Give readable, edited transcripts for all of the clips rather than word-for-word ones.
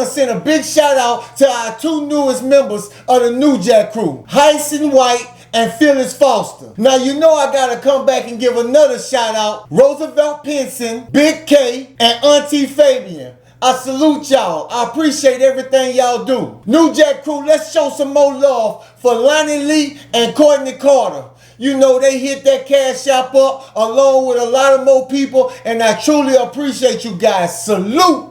want to send a big shout out to our two newest members of the New Jack crew, Hyson White and Phyllis Foster. Now you know I gotta come back and give another shout out, Roosevelt Pinson, Big K, and Auntie Fabian. I salute y'all. I appreciate everything y'all do. New Jack crew, let's show some more love for Lonnie Lee and Courtney Carter. You know, they hit that Cash App up along with a lot of more people, and I truly appreciate you guys. Salute.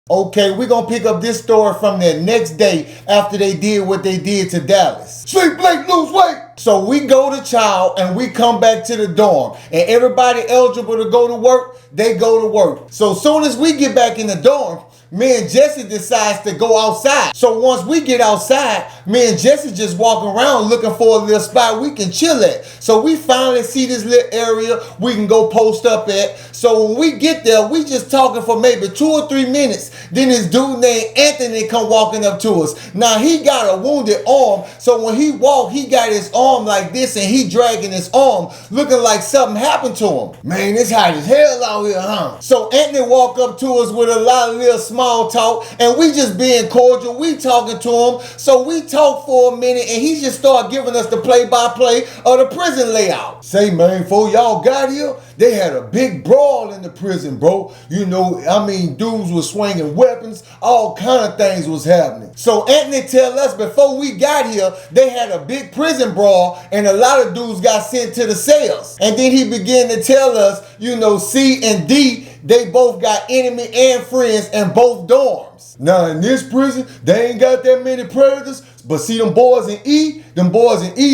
Okay, we're gonna pick up this story from the next day after they did what they did to Dallas. Sleep late, lose weight. So we go to Chow and we come back to the dorm, and everybody eligible to go to work, they go to work. So soon as we get back in the dorm, me and Jesse decides to go outside. So once we get outside, me and Jesse just walk around looking for a little spot we can chill at. So we finally see this little area we can go post up at. So when we get there, we just talking for maybe 2 or 3 minutes. Then this dude named Anthony come walking up to us. Now he got a wounded arm, so when he walk, he got his arm like this and he dragging his arm, looking like something happened to him. Man, it's hot as hell out here, huh? So Anthony walk up to us with a lot of little small talk, and we just being cordial. We talking to him. So we talk for a minute, and he just started giving us the play-by-play of the prison layout. Say, man, before y'all got here, they had a big brawl in the prison, bro. You know, I mean, dudes was swinging weapons, all kind of things was happening. So Anthony tell us before we got here, they had a big prison brawl, and a lot of dudes got sent to the cells. And then he began to tell us, you know, C and D, they both got enemy and friends in both dorms. Now in this prison, they ain't got that many predators, but see them boys in E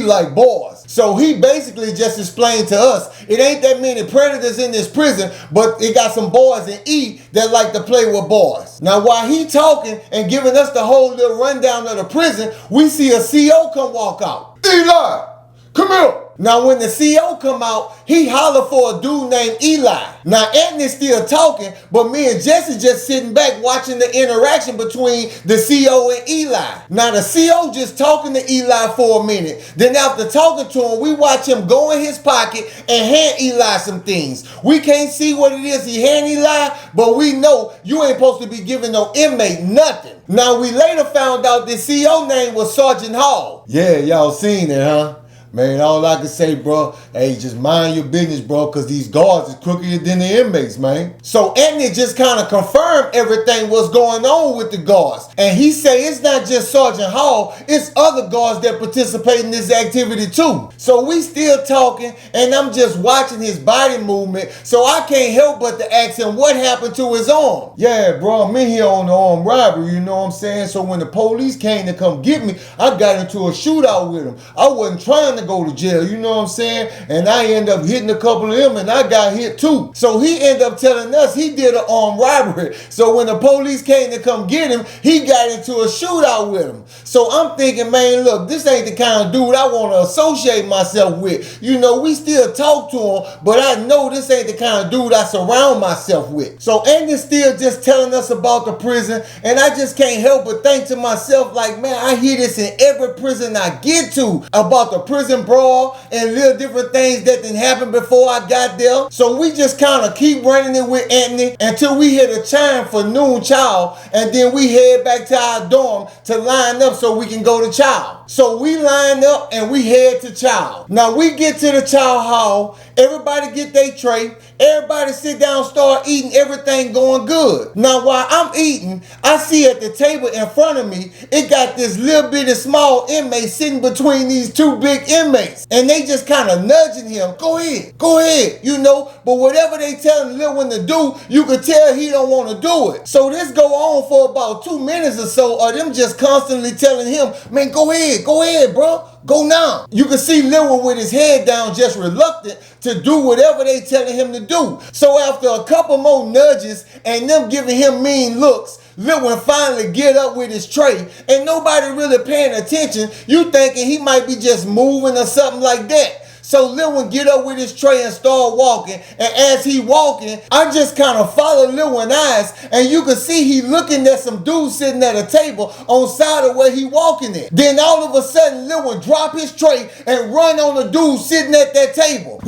like boys. So he basically just explained to us, it ain't that many predators in this prison, but it got some boys in E that like to play with boys. Now while he talking and giving us the whole little rundown of the prison, we see a CO come walk out. Eli, come here. Now when the CO come out, he holler for a dude named Eli. Now Anthony's still talking, but me and Jesse just sitting back watching the interaction between the CO and Eli. Now the CO just talking to Eli for a minute. Then after talking to him, we watch him go in his pocket and hand Eli some things. We can't see what it is he hand Eli, but we know you ain't supposed to be giving no inmate nothing. Now we later found out the CO name was Sergeant Hall. Yeah, y'all seen it, huh? Man, all I can say, bro, hey, just mind your business, bro, because these guards is crookier than the inmates, man. So Anthony just kind of confirmed everything what's going on with the guards. And he say it's not just Sergeant Hall, it's other guards that participate in this activity too. So we still talking, and I'm just watching his body movement, so I can't help but to ask him what happened to his arm. Yeah, bro, I'm in here on the armed robbery, you know what I'm saying? So when the police came to come get me, I got into a shootout with them. I wasn't trying to go to jail, you know what I'm saying? And I end up hitting a couple of them, and I got hit too. So he ended up telling us he did an armed robbery. So when the police came to come get him, he got into a shootout with him. So I'm thinking, man, look, this ain't the kind of dude I want to associate myself with. You know, we still talk to him, but I know this ain't the kind of dude I surround myself with. So Andy's still just telling us about the prison, and I just can't help but think to myself, like, man, I hear this in every prison I get to about the prison brawl and little different things that didn't happen before I got there. So we just kind of keep running it with Anthony until we hit a chime for noon chow, and then we head back to our dorm to line up so we can go to chow. So we line up and we head to chow. Now we get to the chow hall, everybody get their tray, everybody sit down, start eating, everything going good. Now while I'm eating, I see at the table in front of me, it got this little bitty small inmate sitting between these two big inmates. And they just kind of nudging him, go ahead, you know. But whatever they telling little one to do, you can tell he don't want to do it. So this go on for about 2 minutes or so, or them just constantly telling him, man, go ahead, bro. Go now. You can see Lil one with his head down, just reluctant to do whatever they telling him to do. So after a couple more nudges and them giving him mean looks, Lil one finally get up with his tray, and nobody really paying attention. You thinking he might be just moving or something like that. So Lil Wayne get up with his tray and start walking. And as he walking, I just kind of follow Lil Wayne's eyes, and you can see he looking at some dude sitting at a table on side of where he walking at. Then all of a sudden, Lil Wayne drop his tray and run on the dude sitting at that table.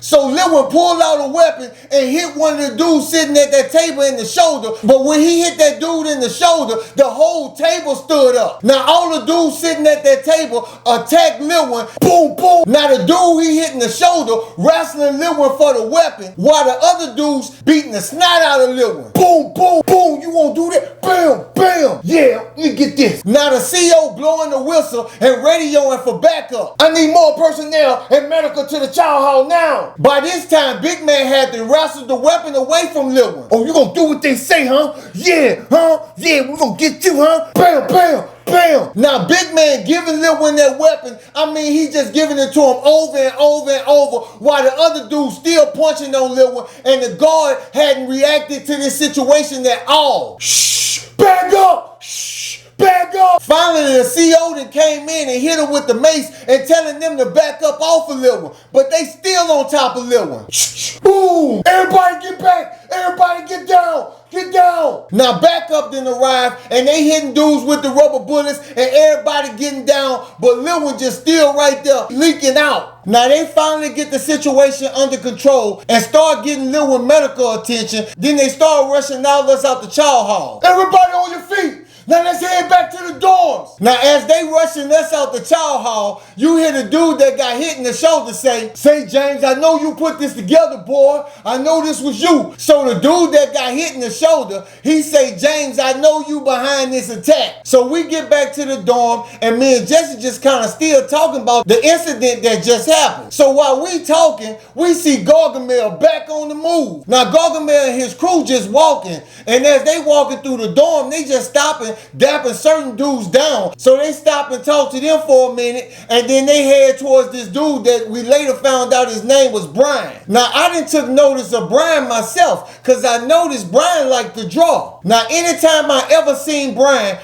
So Lil Wayne pulled out a weapon and hit one of the dudes sitting at that table in the shoulder. But when he hit that dude in the shoulder, the whole table stood up. Now all the dudes sitting at that table attacked Lil Wayne. Boom, boom. Now the dude he hit in the shoulder wrestling Lil Wayne for the weapon, while the other dudes beating the snot out of Lil Wayne. Boom, boom, boom. You won't do that? Bam, bam. Yeah, you get this. Now the CEO blowing the whistle and radioing for backup. I need more personnel and medical to the chow hall now. By this time, Big Man had to wrestle the weapon away from Lil Wayne. Oh, you gonna do what they say, huh? Yeah, huh? Yeah, we gonna get you, huh? Bam, bam. Bam! Now, Big Man giving Lil Wayne that weapon, I mean, he just giving it to him over and over and over, while the other dude still punching on Lil Wayne, and the guard hadn't reacted to this situation at all. Shh! Back up! Shh! Back up! Finally, the CO then came in and hit him with the mace and telling them to back up off of Lil Wayne, but they still on top of Lil Wayne. Shh! Boom! Everybody get back! Everybody get down! Get down! Now backup then arrived and they hitting dudes with the rubber bullets and everybody getting down, but Lil Wayne just still right there leaking out. Now they finally get the situation under control and start getting Lil Wayne medical attention. Then they start rushing all us out the chow hall. Everybody on your feet! Now let's head back to the dorms. Now as they rushing us out the chow hall, you hear the dude that got hit in the shoulder say, James, I know you put this together, boy. I know this was you. So the dude that got hit in the shoulder, he say, James, I know you behind this attack. So we get back to the dorm and me and Jesse just kind of still talking about the incident that just happened. So while we talking, we see Gargamel back on the move. Now Gargamel and his crew just walking, and as they walking through the dorm, they just stopping, dapping certain dudes down. So they stop and talk to them for a minute, and then they head towards this dude that we later found out his name was Brian. Now I didn't took notice of Brian myself, because I noticed Brian liked to draw. Now anytime I ever seen Brian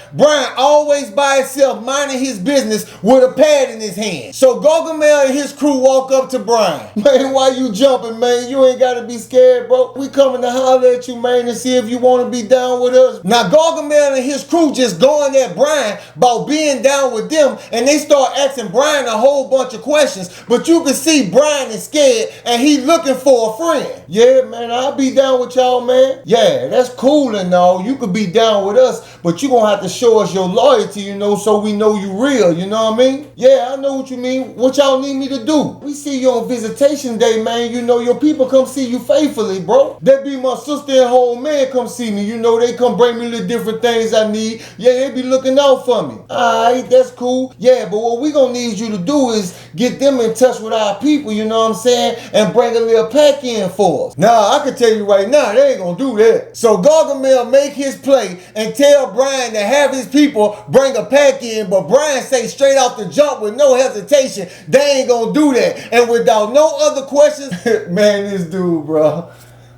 always by himself minding his business with a pad in his hand. So Gargamel and his crew walk up to Brian. Man, why you jumping, man? You ain't gotta be scared, bro. We coming to holler at you, man, to see if you want to be down with us. Now Gargamel and his crew just going at Brian about being down with them, and they start asking Brian a whole bunch of questions, but you can see Brian is scared and he looking for a friend. Yeah, man, I'll be down with y'all, man. Yeah, that's cool and all. You could be down with us, but you gonna have to show us your loyalty, you know, so we know you real, you know what I mean? Yeah, I know what you mean. What y'all need me to do? We see you on visitation day, man. You know, your people come see you faithfully, bro. That be my sister and whole man come see me. You know, they come bring me the different things I need. Yeah, they be looking out for me. Alright, that's cool. Yeah, but what we gonna need you to do is get them in touch with our people, you know what I'm saying? And bring a little pack in for us. Nah, I can tell you right now, they ain't gonna do that. So Gargamel make his play and tell Brian to have his people bring a pack in, but Brian say straight off the jump with no hesitation, they ain't gonna do that. And without no other questions, man, this dude, bro.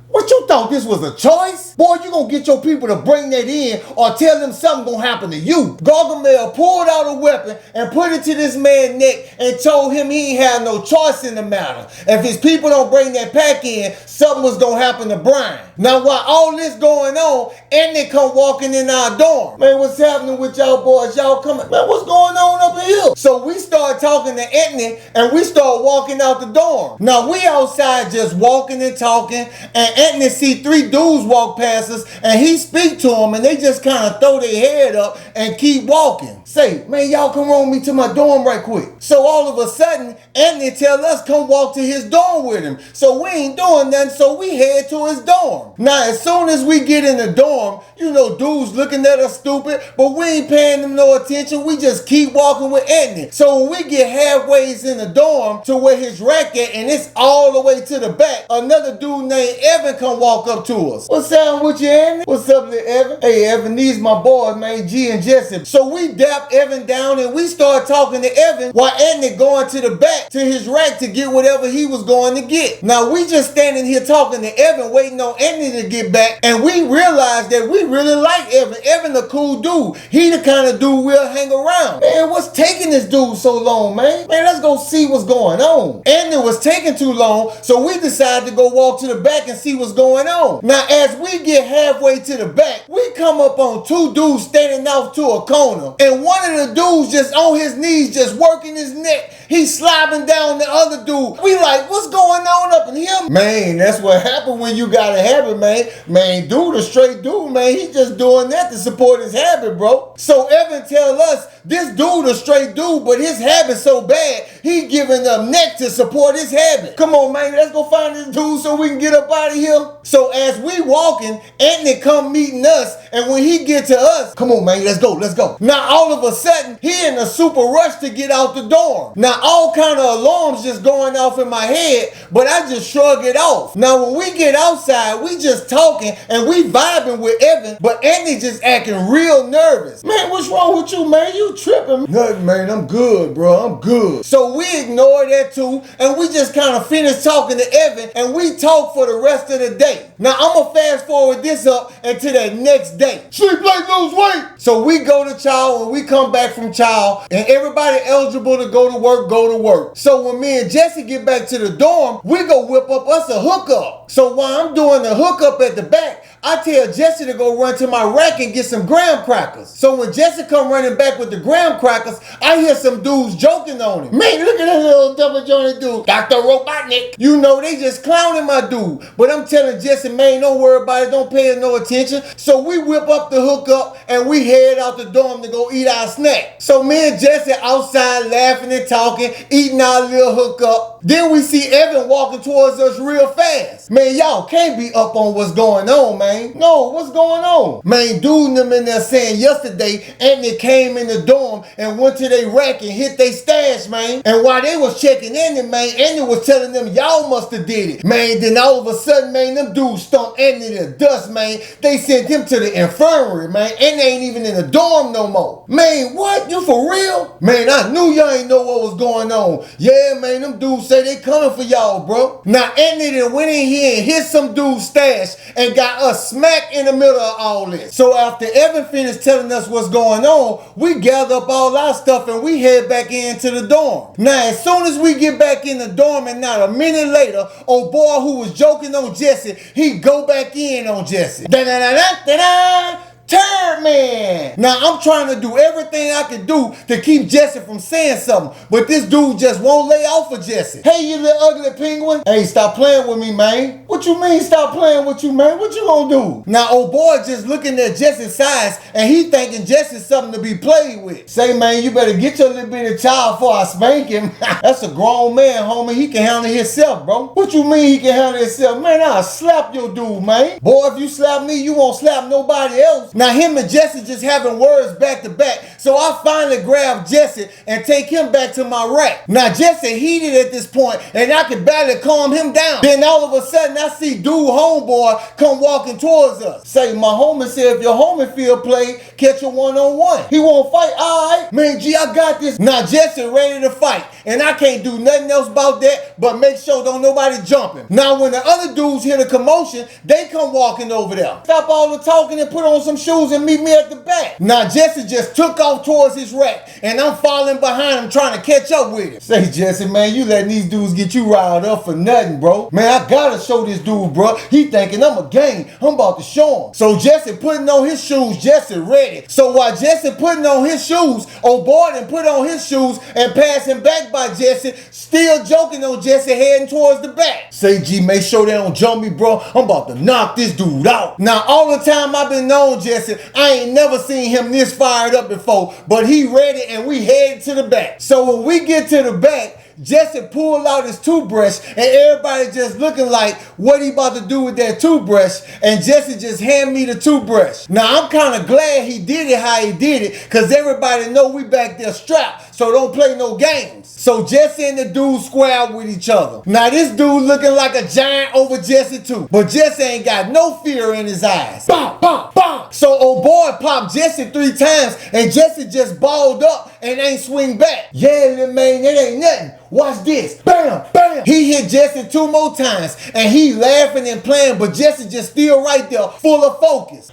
What you thought this was a choice? Boy, you gonna get your people to bring that in or tell them something gonna happen to you. Gargamel pulled out a weapon and put it to this man's neck and told him he ain't had no choice in the matter. If his people don't bring that pack in, something was gonna happen to Brian. Now while all this going on, Anthony come walking in our dorm. Man, what's happening with y'all boys? Y'all coming? Man, what's going on up in here? So we start talking to Anthony and we start walking out the dorm. Now we outside just walking and talking, and Anthony see three dudes walk past us and he speak to them and they just kind of throw their head up and keep walking. Say, man, y'all come on me to my dorm right quick. So all of a sudden, Anthony tell us come walk to his dorm with him. So we ain't doing nothing, so we head to his dorm. Now, as soon as we get in the dorm, you know, dudes looking at us stupid, but we ain't paying them no attention. We just keep walking with Anthony. So when we get halfway in the dorm to where his rack at, and it's all the way to the back, another dude named Evan Evan come walk up to us. What's up with you, Andy? What's up, little Evan? Hey, Evan, these my boys, man, G and Jesse. So we dap Evan down and we start talking to Evan while Andy going to the back to his rack to get whatever he was going to get. Now we just standing here talking to Evan, waiting on Andy to get back, and we realized that we really like Evan. Evan a cool dude. He the kind of dude we'll hang around. Man, what's taking this dude so long, man? Man, let's go see what's going on. Andy was taking too long, so we decided to go walk to the back and see what's going on. Now, as we get halfway to the back, we come up on two dudes standing off to a corner, and one of the dudes just on his knees, just working his neck. He's slobbing down the other dude. We like, what's going on up in here? Man, that's what happened when you got a habit, man. Man, dude, a straight dude, man. He just doing that to support his habit, bro. So Evan tell us, this dude a straight dude, but his habit's so bad, he giving up neck to support his habit. Come on, man, let's go find this dude so we can get up out of here. So as we walking, Anthony come meeting us, and when he get to us, come on, man, let's go, let's go. Now, all of a sudden, he in a super rush to get out the dorm. Now, all kind of alarms just going off in my head, but I just shrug it off. Now, when we get outside, we just talking, and we vibing with Evan, but Anthony just acting real nervous. Man, what's wrong with you, man? You tripping? Nothing, man, I'm good, bro, I'm good. So we ignore that too, and we just kind of finish talking to Evan, and we talk for the rest of the day. Now, I'm gonna fast forward this up until that next day. Sleep late, lose weight. So we go to Chow, and we come back from Chow, and everybody eligible to go to work, go to work. So when me and Jesse get back to the dorm, we go whip up us a hookup. So while I'm doing the hookup at the back, I tell Jesse to go run to my rack and get some graham crackers. So when Jesse come running back with the graham crackers, I hear some dudes joking on him. Man, look at that little double jointed dude, Dr. Robotnik. You know, they just clowning my dude. But I'm telling Jesse, man, don't worry about it, don't pay no attention. So we whip up the hookup and we head out the dorm to go eat our snack. So me and Jesse outside laughing and talking, eating our little hookup. Then we see Evan walking towards us real fast. Man, y'all can't be up on what's going on, man. No, what's going on? Man, dude and them in there saying yesterday, Anthony came in the dorm and went to their rack and hit their stash, man. And while they was checking Anthony, man, Anthony was telling them, y'all must have did it. Man, then all of a sudden, man, them dudes stumped Anthony to dust, man. They sent him to the infirmary, man. Anthony ain't even in the dorm no more. Man, what? You for real? Man, I knew y'all ain't know what was going on. Yeah, man, them dudes say they coming for y'all, bro. Now, Anthony then went in here and hit some dude's stash and got us smack in the middle of all this. So after Evan finished telling us what's going on, we gather up all our stuff and we head back into the dorm. Now, as soon as we get back in the dorm and not a minute later, old boy who was joking on Jesse, he go back in on Jesse. Da-da-da-da-da-da! Turd man. Now I'm trying to do everything I can do to keep Jesse from saying something, but this dude just won't lay off for Jesse. Hey, you little ugly penguin. Hey, stop playing with me, man. What you mean stop playing with you, man? What you gonna do? Now old boy just looking at Jesse's size and he thinking Jesse's something to be played with. Say, man, you better get your little bitty child before I spank him. That's a grown man, homie. He can handle himself, bro. What you mean he can handle himself? Man, I'll slap your dude, man. Boy, if you slap me, you won't slap nobody else. Now him and Jesse just having words back to back, so I finally grab Jesse and take him back to my rack. Now Jesse heated at this point, and I could barely calm him down. Then all of a sudden I see dude homeboy come walking towards us. Say, my homie said if your homie feel play, catch a one-on-one. He won't fight, all right? Man, G, I got this. Now Jesse ready to fight, and I can't do nothing else about that but make sure don't nobody jump him. Now when the other dudes hear the commotion, they come walking over there. Stop all the talking and put on some shoes and meet me at the back. Now Jesse just took off towards his rack, and I'm following behind him trying to catch up with him. Say, Jesse, man, you letting these dudes get you riled up for nothing, bro. Man, I gotta show this dude, bro. He thinking I'm a gang. I'm about to show him. So Jesse putting on his shoes, Jesse ready. So while Jesse putting on his shoes, old boy done put on his shoes and passing back by Jesse, still joking on Jesse heading towards the back. Say, G, make sure they don't jump me, bro. I'm about to knock this dude out. Now, all the time I've been known Jesse, I ain't never seen him this fired up before, but he ready and we headed to the back. So when we get to the back, Jesse pulled out his toothbrush and everybody just looking like what he about to do with that toothbrush, and Jesse just hand me the toothbrush. Now I'm kind of glad he did it how he did it, because everybody know we back there strapped, so don't play no games. So Jesse and the dude square with each other. Now this dude looking like a giant over Jesse too, but Jesse ain't got no fear in his eyes. Bam, bam, bam. So old boy popped Jesse 3 times and Jesse just balled up and ain't swing back. Yeah, little man, that ain't nothing. Watch this. Bam, bam. He hit Jesse 2 more times and he laughing and playing, but Jesse just still right there, full of focus.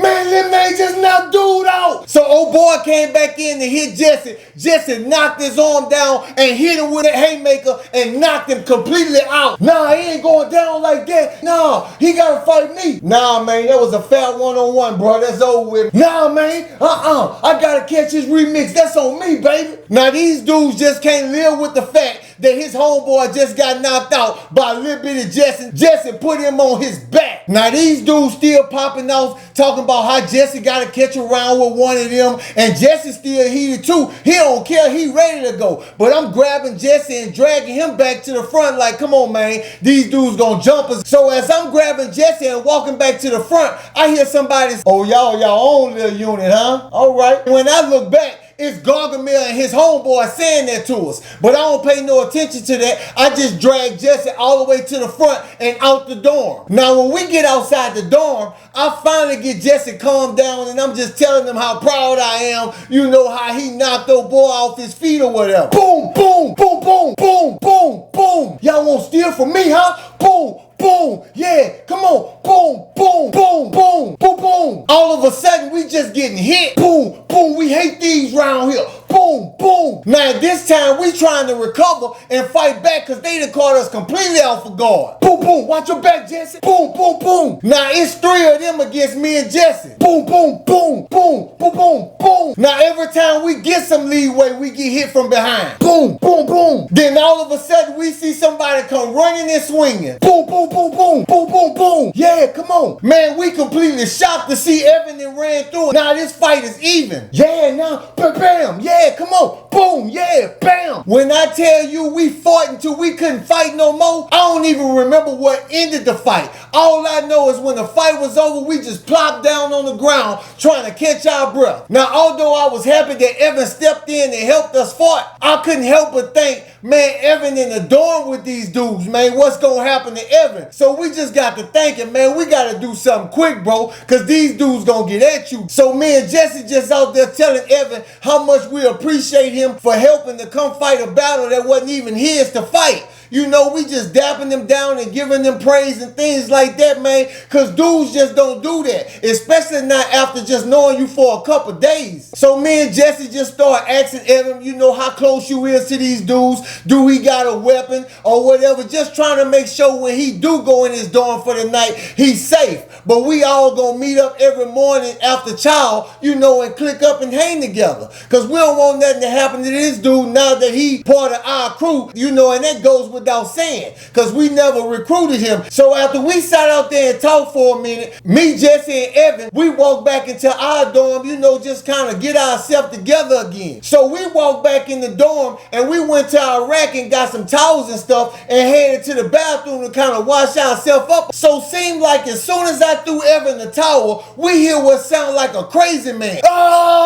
Man, that man just knocked dude out. So old boy came back in to hit Jesse. Jesse knocked his arm down and hit him with a haymaker and knocked him completely out. Nah, he ain't going down like that. Nah, he gotta fight me. Nah, man, that was a fat one-on-one, bro. That's over with. Nah, man, I gotta catch his remix. That's on me, baby. Now, these dudes just can't live with the fact that his homeboy just got knocked out by a little bit of Jesse. Jesse put him on his back. Now, these dudes still popping off, talking about how Jesse got to catch around with one of them, and Jesse still heated too. He don't care, he ready to go. But I'm grabbing Jesse and dragging him back to the front like, come on, man, these dudes gonna jump us. So as I'm grabbing Jesse and walking back to the front, I hear somebody say, oh, y'all own little unit, huh? All right. When I look back, it's Gargamel and his homeboy saying that to us. But I don't pay no attention to that. I just drag Jesse all the way to the front and out the dorm. Now, when we get outside the dorm, I finally get Jesse calmed down and I'm just telling him how proud I am. You know how he knocked old boy off his feet or whatever. Boom, boom, boom, boom, boom, boom, boom. Y'all won't steal from me, huh? Boom. Boom, yeah, come on, boom, boom, boom, boom, boom, boom. All of a sudden, we just getting hit. Boom, boom, we hate these round here. Boom, boom. Now, this time, we trying to recover and fight back because they done caught us completely off of guard. Boom, boom, watch your back, Jesse. Boom, boom, boom. Now, it's 3 of them against me and Jesse. Boom, boom, boom, boom, boom, boom, boom. Now, every time we get some leeway, we get hit from behind. Boom, boom, boom. Then all of a sudden, we see somebody come running and swinging. Boom, boom, boom, boom, boom, boom, boom. Yeah, come on. Man, we completely shocked to see Evan and ran through it. Now this fight is even. Yeah, now, bam, yeah, come on. Boom, yeah, bam. When I tell you we fought until we couldn't fight no more, I don't even remember what ended the fight. All I know is when the fight was over, we just plopped down on the ground trying to catch our breath. Now, although I was happy that Evan stepped in and helped us fight, I couldn't help but think, man, Evan in the dorm with these dudes, man, what's gonna happen to Evan? So we just got to thinking, man, we gotta do something quick, bro, because these dudes gonna get at you. So me and Jesse just out there telling Evan how much we appreciate him for helping to come fight a battle that wasn't even his to fight. You know, we just dapping them down and giving them praise and things like that, man, because dudes just don't do that, especially not after just knowing you for a couple days. So me and Jesse just start asking Evan, you know, how close you is to these dudes. Do he got a weapon or whatever? Just trying to make sure when he do go in his dorm for the night, he's safe. But we all gonna meet up every morning after chow, you know, and click up and hang together. Because we don't want nothing to happen to this dude now that he part of our crew, you know, and that goes without saying, because we never recruited him. So after we sat out there and talked for a minute, me, Jesse, and Evan, we walked back into our dorm, you know, just kind of get ourselves together again. So we walked back in the dorm and we went to our rack and got some towels and stuff and headed to the bathroom to kind of wash ourselves up. So seemed like as soon as I threw Evan the towel, we hear what sounded like a crazy man.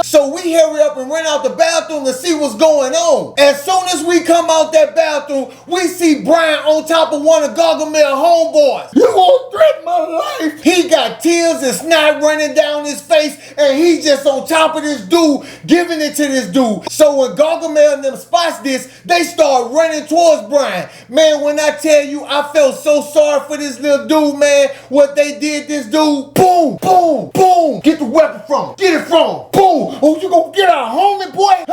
So we hurry up and run out the bathroom to see what's going on. As soon as we come out that bathroom, we see Brian on top of one of Gargamel homeboys. You gonna threaten my life? He got tears and snot running down his face, and he just on top of this dude, giving it to this dude. So when Gargamel and them spots this, they start running towards Brian. Man, when I tell you, I felt so sorry for this little dude, man. What they did this dude, boom, boom, boom. Get the weapon from him. Get it from him. Boom. Oh, you gonna get our homie, boy?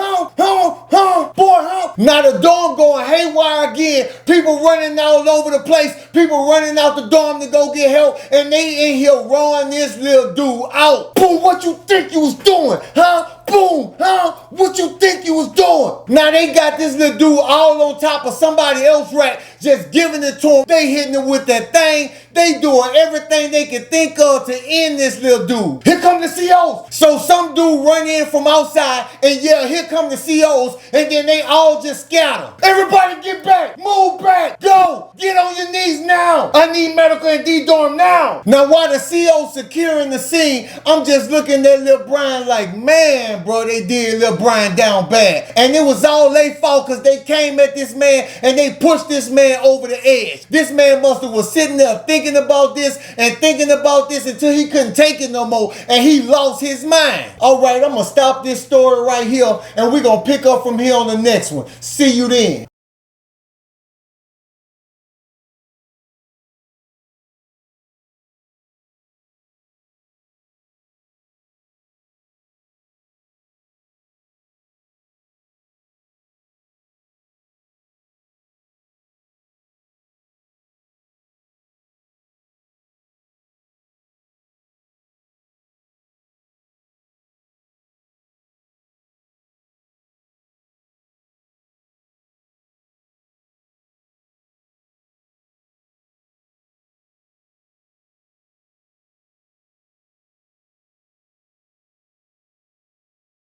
Boy. Now the dorm going haywire again. People running all over the place. People running out the dorm to go get help. And they in here rowing this little dude out. Boom, what you think you was doing, huh? Boom, huh? What you think you was doing? Now they got this little dude all on top of somebody else's rack, just giving it to him. They hitting him with that thing. They doing everything they can think of to end this little dude. Here come the COs. So some dude run in from outside and yell, here come the COs, and then they all just scatter. Everybody get back, move back, go, get on your knees now. I need medical and D-Dorm now. Now while the CO's securing the scene, I'm just looking at Lil Brian like, man, bro, they did Lil Brian down bad. And it was all their fault because they came at this man and they pushed this man over the edge. This man must have was sitting there thinking about this and thinking about this until he couldn't take it no more and he lost his mind. All right, I'm gonna stop this story right here and we're gonna pick up from here on the next one. See you then.